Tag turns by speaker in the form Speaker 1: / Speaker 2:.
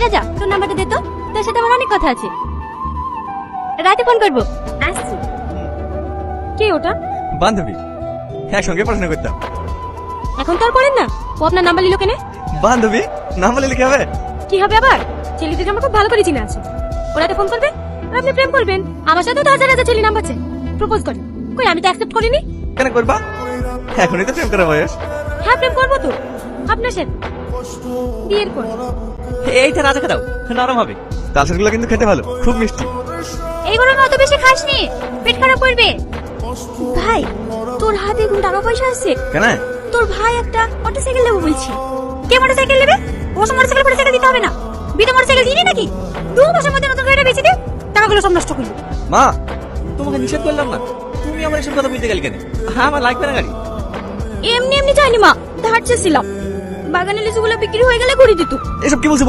Speaker 1: রাজা, তোর নাম্বারটা দে তো, তোর সাথে আমার অনেক কথা আছে। রাতে ফোন করবো। আসছি। কে ওটা?
Speaker 2: বান্ধবী, একসঙ্গে পড়াশোনা করতাম।
Speaker 1: এখন তো আর পড়েন না, ও আপনার নাম্বার নিল কেনে?
Speaker 2: বান্ধবী নাম বলে লিখে হবে?
Speaker 1: কি হবে আবার? ছেলেটিকে আমার খুব ভালো করে চিনা আছে। ও রাতে ফোন করবে আর আপনি প্রেম করবেন। আমার সাথে তো হাজার হাজার ছেলে নাম্বার আছে, প্রপোজ করে। কই আমি তো অ্যাকসেপ্ট করিনি।
Speaker 2: কেন করবা? এখনই তো প্রেম করা বয়স।
Speaker 1: হ্যাঁ প্রেম করবো তো, আপনার সাথে বিয়ের পর।
Speaker 2: এইটা রাজা খাও, নরম হবে। তালসারগুলো কিন্তু খেতে ভালো, খুব মিষ্টি।
Speaker 1: এইগুলো না অত বেশি খাসনি, পেট খারাপ করবে। ভাই, তোর হাতে এখন টাকা পয়সা আছে?
Speaker 2: কেন?
Speaker 1: তোর ভাই একটা মোটরসাইকেল নেবো বলছি। কে মোটরসাইকেল নেবে? ওসব মোটরসাইকেল মোটরসাইকেল দিতে হবে না, বিনা মোটরসাইকেল দিবি নাকি? 2 মাসের মধ্যে নতুন গাড়িটা বেচে দে, টাকাগুলো সব নষ্ট করলি।
Speaker 2: মা, তোমাকে নিষেধ করলাম না, তুমি আমার এসব কথা বলতে গেলে কেন? আমার লাগবে না গাড়ি।
Speaker 1: এমনি এমনি চাইনি মা, ধার চেয়েছিলাম। বাগানে লিচুগুলো বিক্রি হয়ে গেলে ঘুরি দিত।
Speaker 2: এসব কি বলছো?